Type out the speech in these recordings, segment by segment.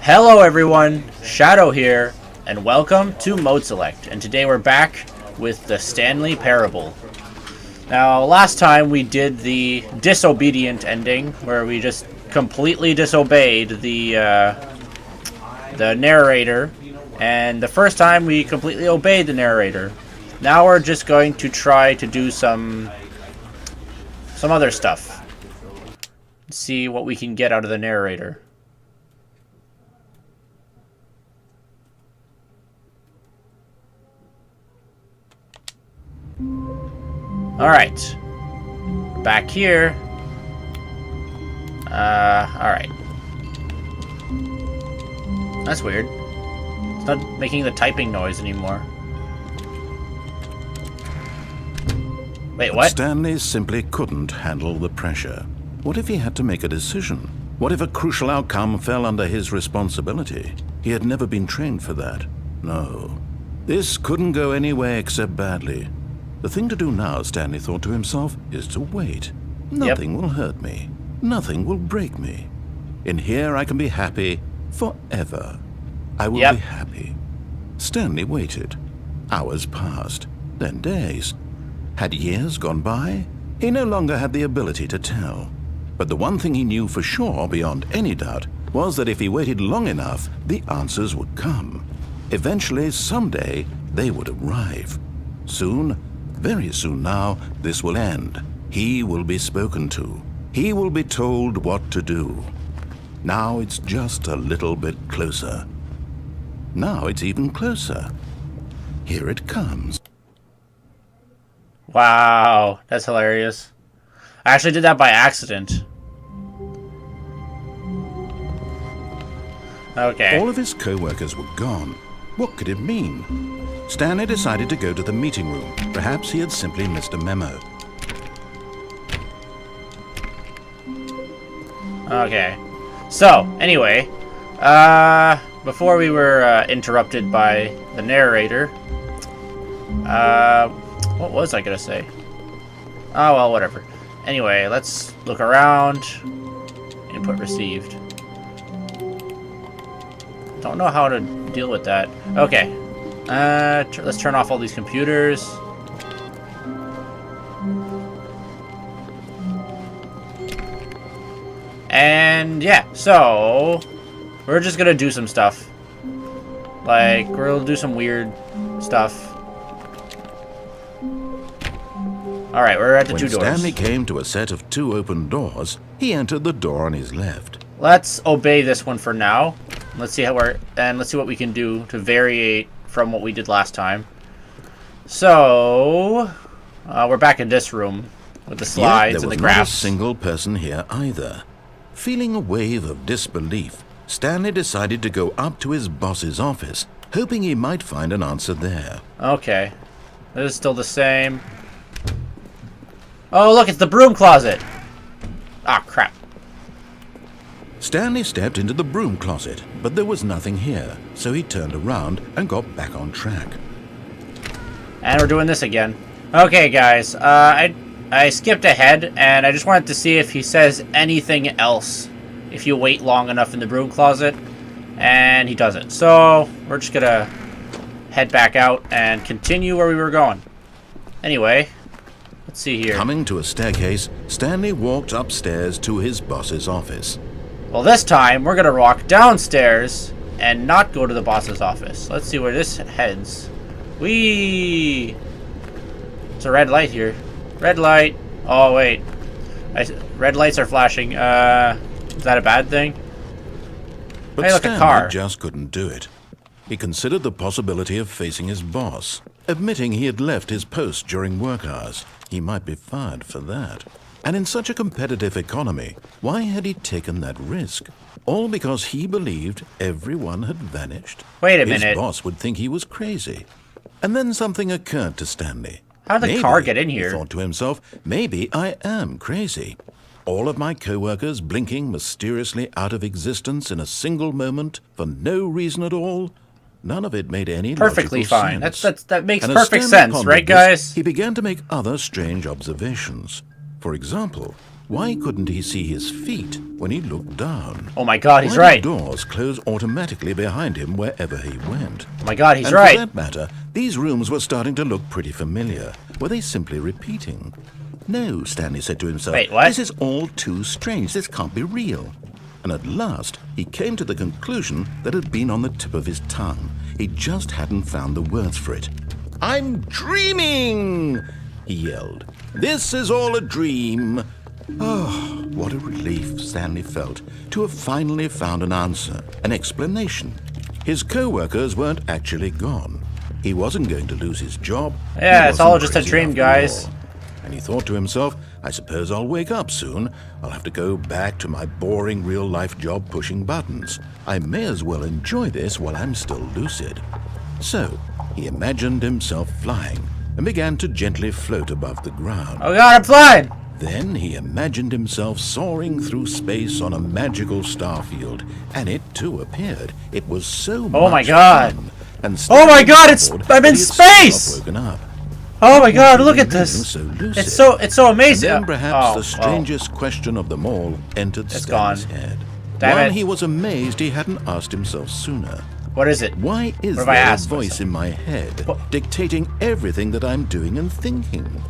Hello everyone, Shadow here, and welcome to Mode Select. And today we're back with the Stanley Parable. Now, last time we did the disobedient ending, where we just completely disobeyed the narrator, and the first time we completely obeyed the narrator. Now we're just going to try to do some other stuff. See what we can get out of the narrator. Alright. Back here. Alright. That's weird. It's not making the typing noise anymore. Wait, what? Stanley simply couldn't handle the pressure. What if he had to make a decision? What if a crucial outcome fell under his responsibility? He had never been trained for that. No. This couldn't go any way except badly. The thing to do now, Stanley thought to himself, is to wait. Nothing will hurt me. Nothing will break me. In here I can be happy forever. I will be happy. Stanley waited. Hours passed, then days. Had years gone by? He no longer had the ability to tell. But the one thing he knew for sure, beyond any doubt, was that if he waited long enough, the answers would come. Eventually, someday, they would arrive. Soon, very soon now, this will end. He will be spoken to. He will be told what to do. Now it's just a little bit closer. Now it's even closer. Here it comes. Wow, that's hilarious. I actually did that by accident. Okay. All of his co-workers were gone. What could it mean? Stanley decided to go to the meeting room. Perhaps he had simply missed a memo. Okay. So, anyway, before we were interrupted by the narrator, what was I gonna say? Oh, well, whatever. Anyway, let's look around. Input received. Don't know how to deal with that. Okay. Let's turn off all these computers. And yeah, so we're just gonna do some stuff. Like, we'll do some weird stuff. Alright, we're at the two doors. When Stanley came to a set of two open doors, he entered the door on his left. Let's obey this one for now. Let's see let's see what we can do to variate from what we did last time. So, we're back in this room with the slides and the graphs. There was not a single person here either. Feeling a wave of disbelief, Stanley decided to go up to his boss's office, hoping he might find an answer there. Okay. This is still the same. Oh, look, it's the broom closet. Ah, crap. Stanley stepped into the broom closet, but there was nothing here, so he turned around and got back on track. And we're doing this again. Okay, guys, I skipped ahead, and I just wanted to see if he says anything else if you wait long enough in the broom closet, and he doesn't. So, we're just gonna head back out and continue where we were going. Anyway, let's see here. Coming to a staircase, Stanley walked upstairs to his boss's office. Well, this time, we're gonna walk downstairs and not go to the boss's office. Let's see where this heads. Whee! It's a red light here. Red light. Oh, wait. Red lights are flashing. Is that a bad thing? But hey, look, Stanley a car. just couldn't do it. He considered the possibility of facing his boss. Admitting he had left his post during work hours, he might be fired for that. And in such a competitive economy, why had he taken that risk? All because he believed everyone had vanished? Wait a minute. His boss would think he was crazy. And then something occurred to Stanley. How did the car get in here? He thought to himself, maybe I am crazy. All of my co-workers blinking mysteriously out of existence in a single moment for no reason at all. None of it made any perfectly logical fine. sense. That makes And perfect sense, right, guys? He began to make other strange observations. For example, Why couldn't he see his feet when he looked down? Oh my god, he's Why right. did doors close automatically behind him wherever he went? Oh my god, he's And right. for that matter, these rooms were starting to look pretty familiar. Were they simply repeating? No, Stanley said to himself. Wait, what? This is all too strange. This can't be real. And at last, he came to the conclusion that had been on the tip of his tongue. He just hadn't found the words for it. "I'm dreaming!" he yelled. "This is all a dream." Oh, what a relief Stanley felt to have finally found an answer, an explanation. His co-workers weren't actually gone. He wasn't going to lose his job. Yeah, He it's all wasn't just a crazy dream, after guys. all. And he thought to himself, I suppose I'll wake up soon. I'll have to go back to my boring real-life job pushing buttons. I may as well enjoy this while I'm still lucid. So, he imagined himself flying and began to gently float above the ground. Oh god, I'm flying! Then he imagined himself soaring through space on a magical starfield, and it too appeared. It was so Oh my much god. fun. And Oh my god, Stanley I'm in had somehow space! woken up. Oh my god, He look at remained this! so lucid. It's so amazing. And then perhaps Oh, the strangest question of them all entered It's Stanley's gone. head. Damn One it. he was amazed he hadn't asked himself sooner. What is it? Why is What have I there a asked voice myself? in my head What? dictating everything that I'm doing and thinking?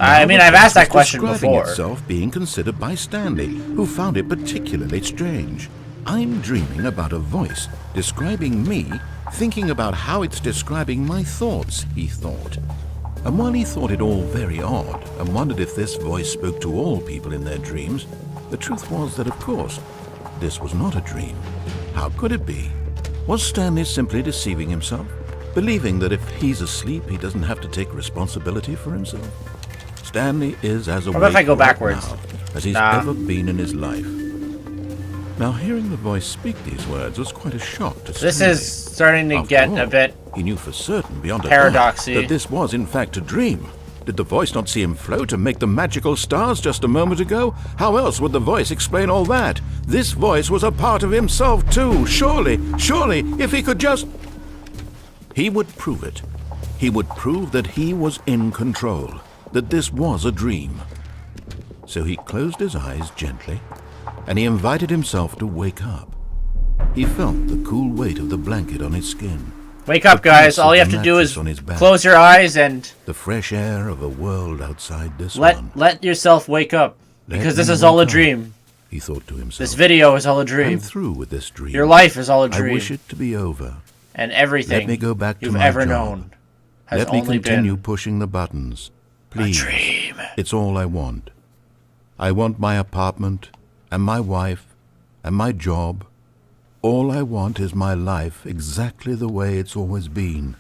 I mean, Now I've the asked voice that question was describing before. itself being considered by Stanley, who found it particularly strange. I'm dreaming about a voice describing me, thinking about how it's describing my thoughts, he thought. And while he thought it all very odd and wondered if this voice spoke to all people in their dreams, the truth was that, of course, this was not a dream. How could it be? Was Stanley simply deceiving himself, believing that if he's asleep, he doesn't have to take responsibility for himself? Stanley is as awake about if I go right backwards? now as he's Nah. ever been in his life. Now, hearing the voice speak these words was quite a shock to This Stanley. is starting to After get all, a bit he knew for certain, beyond a paradoxy. doubt, that this was in fact a dream. Did the voice not see him float and make the magical stars just a moment ago? How else would the voice explain all that? This voice was a part of himself too. Surely, if he could just... He would prove it. He would prove that he was in control, that this was a dream. So he closed his eyes gently, and he invited himself to wake up. He felt the cool weight of the blanket on his skin, Wake up, The guys. peace All of you the have to do mattress is on his back. close your eyes and the fresh air of a world outside this one. let yourself wake up. Let Because this me is all a wake up, dream. he thought to himself. This video is all a dream. I'm through with this dream. Your life is all a I dream. wish it to be over. And everything Let me go back to you've my ever job. known has Let me only continue been pushing the buttons. a Please. dream. It's all I want. I want my apartment, and my wife, and my job. All I want is my life exactly the way it's always been.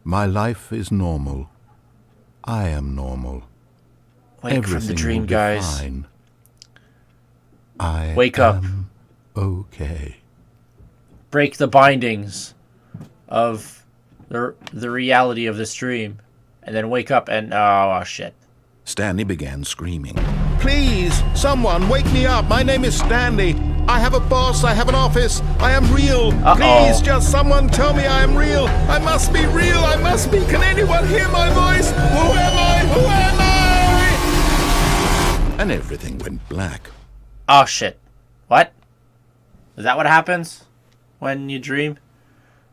My life is normal. I am normal. Wake Everything from the dream, will be guys. fine. I Wake up. am okay. Break the bindings of the reality of this dream. And then wake up and... Oh, shit. Stanley began screaming. Please, someone, wake me up. My name is Stanley. I have a boss. I have an office. I am real. Uh-oh. Please, just someone tell me I am real. I must be real. I must be. Can anyone hear my voice? Who am I? Who am I? And everything went black. Oh, shit. What? Is that what happens when you dream?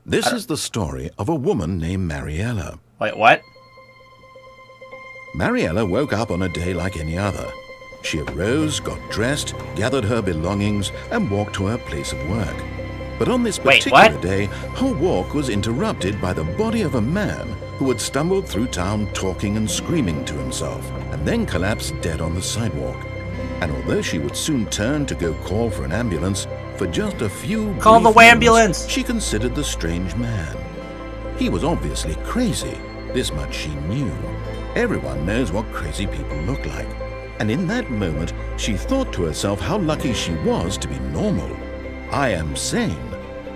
This is the story of a woman named Mariella. Wait, what? Mariella woke up on a day like any other. She arose, got dressed, gathered her belongings, and walked to her place of work. But on this Wait, particular what? day, her walk was interrupted by the body of a man who had stumbled through town talking and screaming to himself, and then collapsed dead on the sidewalk. And although she would soon turn to go call for an ambulance, for just a few Call the brief moments, ambulance! she considered the strange man. He was obviously crazy. This much she knew. Everyone knows what crazy people look like. And in that moment, she thought to herself how lucky she was to be normal. I am sane.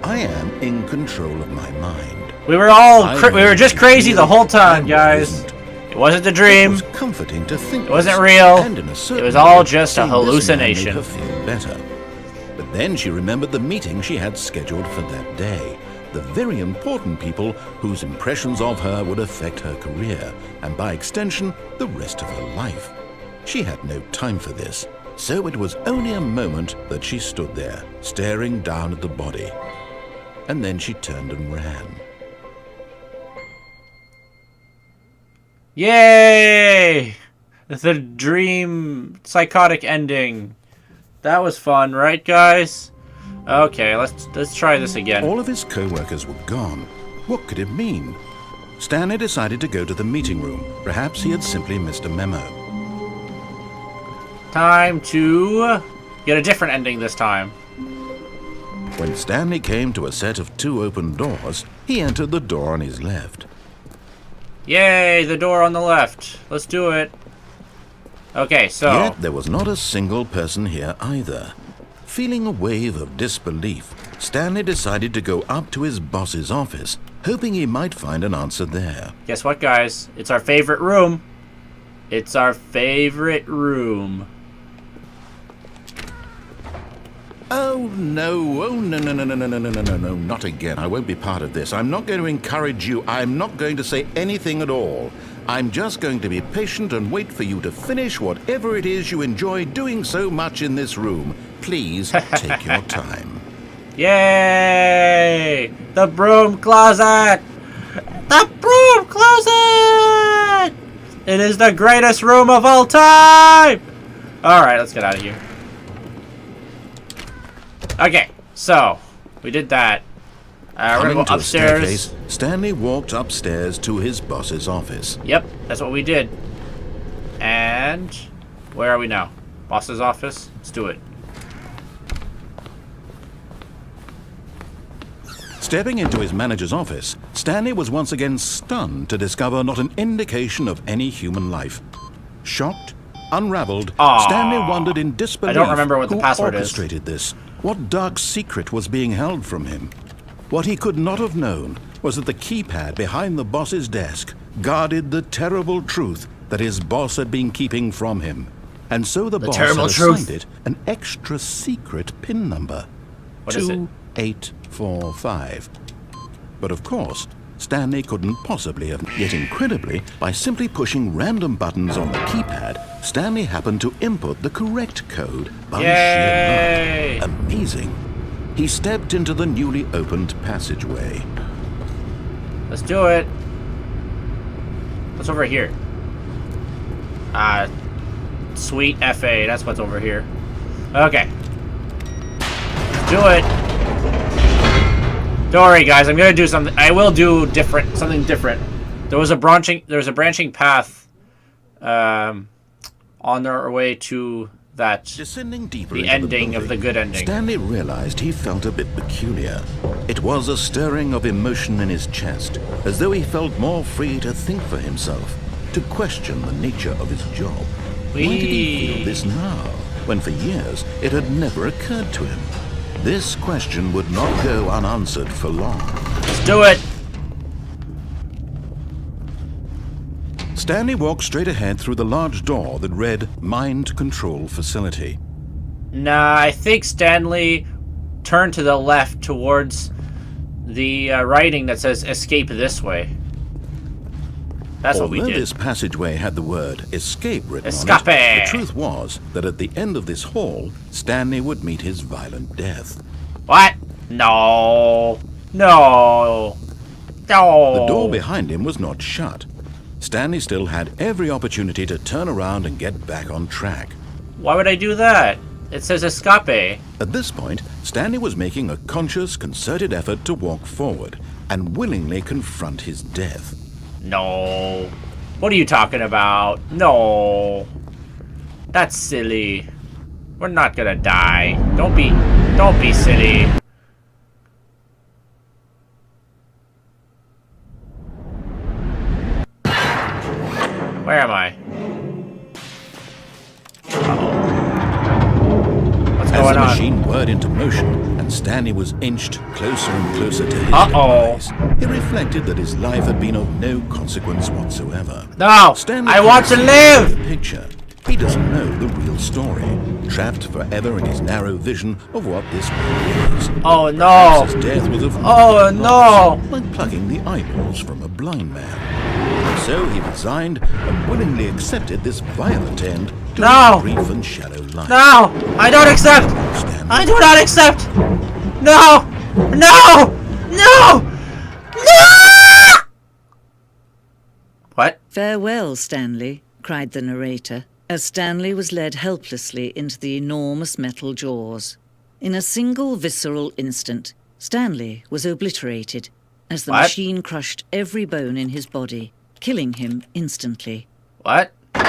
I am in control of my mind. We were all... I we were just wasn't crazy the real, whole time, and guys. wasn't. It wasn't a It dream. was comforting to think It wasn't this, real. and in a certain It was all way, just a seeing this man hallucination. made her feel better. But then she remembered the meeting she had scheduled for that day. The very important people whose impressions of her would affect her career, and by extension, the rest of her life. She had no time for this, so it was only a moment that she stood there, staring down at the body. And then she turned and ran. Yay! The dream psychotic ending. That was fun, right, guys? Okay, let's try this again. All of his co-workers were gone. What could it mean? Stanley decided to go to the meeting room. Perhaps he had simply missed a memo. Time to get a different ending this time. When Stanley came to a set of 2 open doors, he entered the door on his left. Yay, the door on the left. Let's do it. Okay, so... Yet there was not a single person here either. Feeling a wave of disbelief, Stanley decided to go up to his boss's office, hoping he might find an answer there. Guess what, guys? It's our favorite room. It's our favorite room. Oh no, no, not again. I won't be part of this. I'm not going to encourage you. I'm not going to say anything at all. I'm just going to be patient and wait for you to finish whatever it is you enjoy doing so much in this room. Please take your time. Yay! The broom closet! The broom closet! It is the greatest room of all time! Alright, let's get out of here. Okay, so we did that. We're gonna go upstairs. Stanley walked upstairs to his boss's office. Yep, that's what we did. And where are we now? Boss's office? Let's do it. Stepping into his manager's office, Stanley was once again stunned to discover not an indication of any human life. Shocked, unraveled, Stanley wondered in disbelief. I don't remember what the password is. Who orchestrated this? What dark secret was being held from him? What he could not have known was that the keypad behind the boss's desk guarded the terrible truth that his boss had been keeping from him. And so the boss had assigned it an extra secret PIN number. What is it? 2845. But of course, Stanley couldn't possibly have. Yet incredibly, by simply pushing random buttons on the keypad, Stanley happened to input the correct code by sheer luck. Amazing. He stepped into the newly opened passageway. Let's do it. What's over here? Sweet FA. That's what's over here. Okay. Let's do it. Don't worry, guys. I'm gonna do something. I will do something different. There was a branching path on our way to that. Descending deeper the into ending the of the good ending. Stanley realized he felt a bit peculiar. It was a stirring of emotion in his chest, as though he felt more free to think for himself, to question the nature of his job. Why did he feel this now, when for years it had never occurred to him? This question would not go unanswered for long. Let's do it! Stanley walked straight ahead through the large door that read Mind Control Facility. Nah, I think Stanley turned to the left towards the writing that says escape this way. That's what we did. Although this passageway had the word escape written Escape. on it, the truth was that at the end of this hall, Stanley would meet his violent death. What? No. No. No. The door behind him was not shut. Stanley still had every opportunity to turn around and get back on track. Why would I do that? It says escape. At this point, Stanley was making a conscious, concerted effort to walk forward and willingly confront his death. No. What are you talking about? No. That's silly. We're not gonna die. Don't be silly. Where am I? What's going on? As the machine whirred into motion and Stanley was inched closer and closer to his demise, he reflected that his life had been of no consequence whatsoever. No! Stanley I want to live! The picture. He doesn't know the real story, trapped forever in his narrow vision of what this world is. Oh no! Perhaps his death was of no! like plucking the eyeballs from a blind man. So he resigned and willingly accepted this violent end to No! his brief and shallow life. No! I don't accept! Stanley. I do not accept! No! No! No! No! What? "Farewell, Stanley," cried the narrator, as Stanley was led helplessly into the enormous metal jaws. In a single visceral instant, Stanley was obliterated as the What? machine crushed every bone in his body, killing him instantly. What? But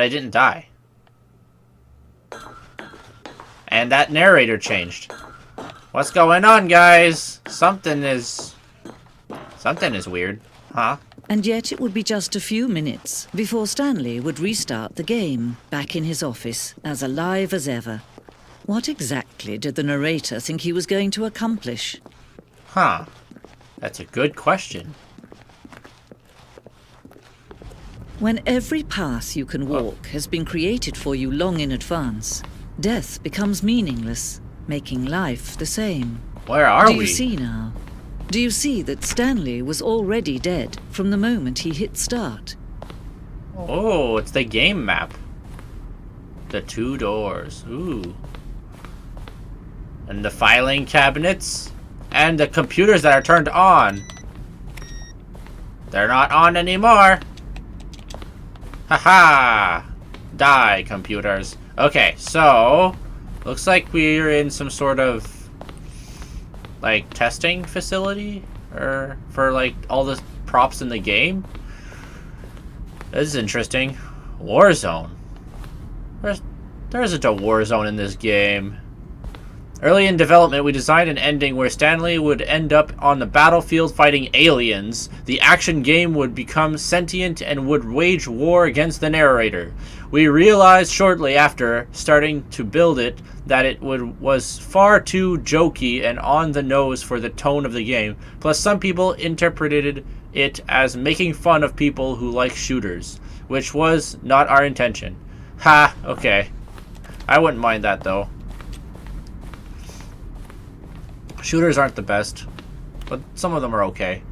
I didn't die. And that narrator changed. What's going on, guys? Something is weird, huh? And yet it would be just a few minutes before Stanley would restart the game, back in his office, as alive as ever. What exactly did the narrator think he was going to accomplish? Huh. That's a good question. When every path you can walk has been created for you long in advance, death becomes meaningless, making life the same. Where are Do we? you see now? Do you see that Stanley was already dead from the moment he hit start? Oh, it's the game map. The 2 doors. Ooh. And the filing cabinets. And the computers that are turned on. They're not on anymore. Haha. Die, computers. Okay, so looks like we're in some sort of like testing facility or for like all the props in the game. This is interesting. Warzone. There isn't a war zone in this game. Early in development, we designed an ending where Stanley would end up on the battlefield fighting aliens. The action game would become sentient and would wage war against the narrator. We realized shortly after starting to build it that it was far too jokey and on the nose for the tone of the game. Plus, some people interpreted it as making fun of people who like shooters, which was not our intention. Ha, okay. I wouldn't mind that though. Shooters aren't the best, but some of them are okay.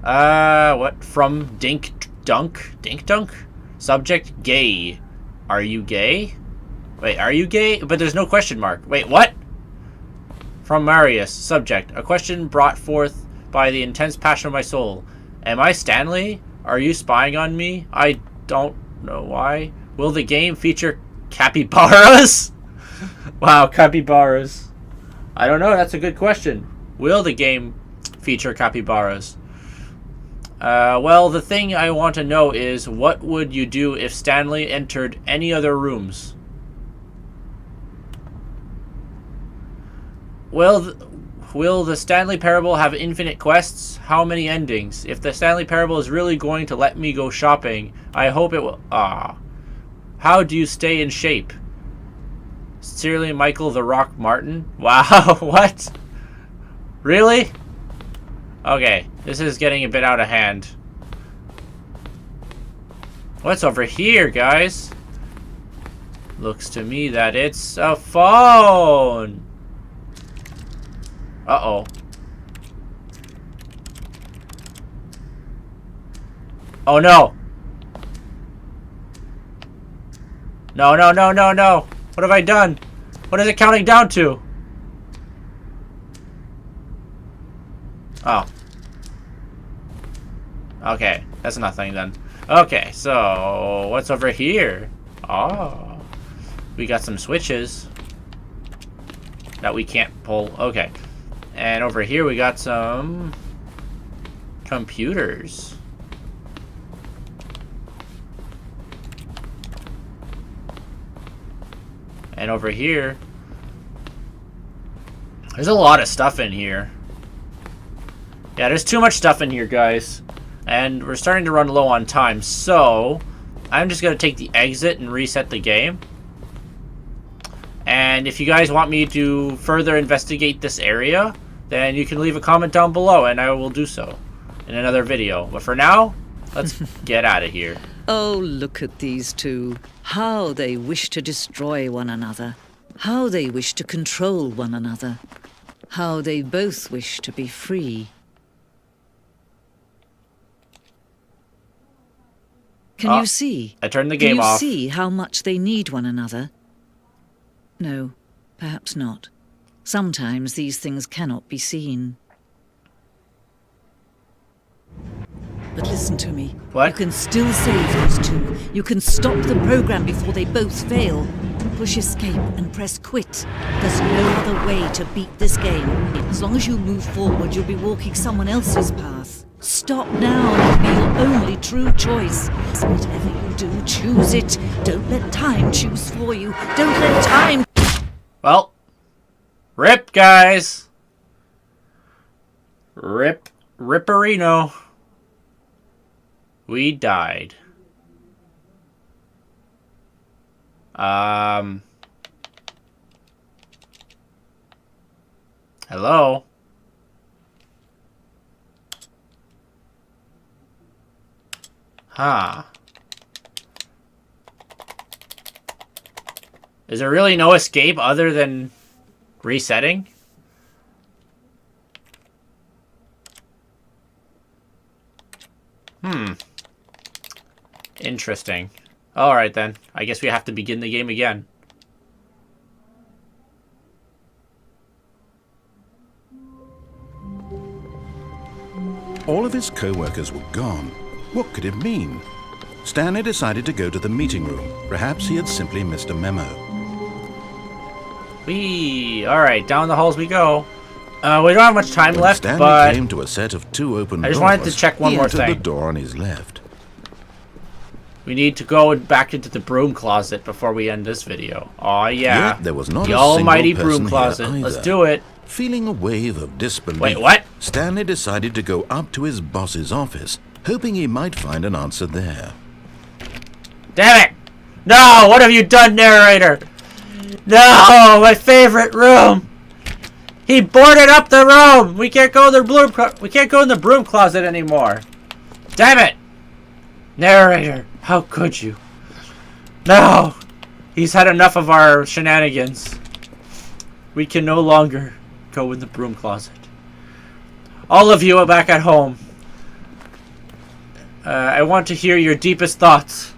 What? From Dink Dunk? Dink Dunk? Subject, gay. Are you gay? Wait, are you gay? But there's no question mark. Wait, what? From Marius. Subject, a question brought forth by the intense passion of my soul. Am I Stanley? Are you spying on me? I don't know why. Will the game feature capybaras? Wow, capybaras. I don't know, that's a good question. Will the game feature capybaras? Well, the thing I want to know is, what would you do if Stanley entered any other rooms? Will the Stanley Parable have infinite quests? How many endings? If the Stanley Parable is really going to let me go shopping, I hope it will... How do you stay in shape? Sincerely, Michael the Rock Martin. Wow, what? Really? Okay, this is getting a bit out of hand. What's over here, guys? Looks to me that it's a phone. Uh-oh. Oh, no. No, no, no, no, no. What have I done? What is it counting down to? Oh. Okay, that's nothing then. Okay, so what's over here? Oh. We got some switches that we can't pull. Okay. And over here we got some computers. And over here, there's a lot of stuff in here. Yeah, there's too much stuff in here, guys. And we're starting to run low on time, so I'm just going to take the exit and reset the game. And if you guys want me to further investigate this area, then you can leave a comment down below, and I will do so in another video. But for now, let's get out of here. Oh, look at these two. How they wish to destroy one another. How they wish to control one another. How they both wish to be free. Can you see? I turned the game off. Can you see how much they need one another? No, perhaps not. Sometimes these things cannot be seen. But listen to me. What? You can still save those two. You can stop the program before they both fail. Push escape and press quit. There's no other way to beat this game. As long as you move forward, you'll be walking someone else's path. Stop now and it'll be your only true choice. Whatever you do, choose it. Don't let time choose for you. Don't let time... Well, rip, guys. Rip, ripperino. We died. Hello? Huh. Is there really no escape other than resetting? Interesting. Alright then. I guess we have to begin the game again. All of his co-workers were gone. What could it mean? Stanley decided to go to the meeting room. Perhaps he had simply missed a memo. Alright, down the halls we go. We don't have much time left, Stanley but came to a set of two open I just doors. wanted to check one he more entered thing. the door on his left. we need to go back into the broom closet before we end this video. Oh yeah. Yet there was not the a almighty single broom person closet. here Let's either. do it. Feeling a wave of disbelief, Wait, what? Stanley decided to go up to his boss's office, hoping he might find an answer there. Damn it! No! What have you done, narrator? No! My favorite room! He boarded up the room! We can't go in the broom closet anymore. Damn it! Narrator, how could you? No! He's had enough of our shenanigans. We can no longer go in the broom closet. All of you are back at home. I want to hear your deepest thoughts.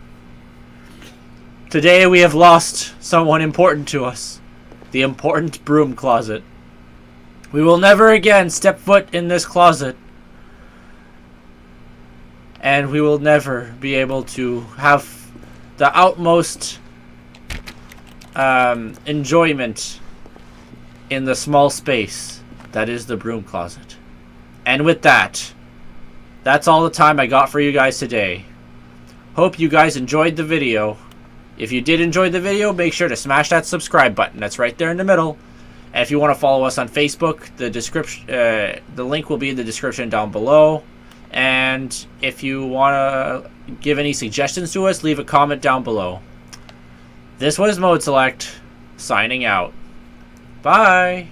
Today we have lost someone important to us. The important broom closet. We will never again step foot in this closet. And we will never be able to have the utmost enjoyment in the small space that is the broom closet. And with that, that's all the time I got for you guys today. Hope you guys enjoyed the video. If you did enjoy the video, make sure to smash that subscribe button. That's right there in the middle. And if you want to follow us on Facebook, the link will be in the description down below. And if you want to give any suggestions to us, leave a comment down below. This was Mode Select, signing out. Bye!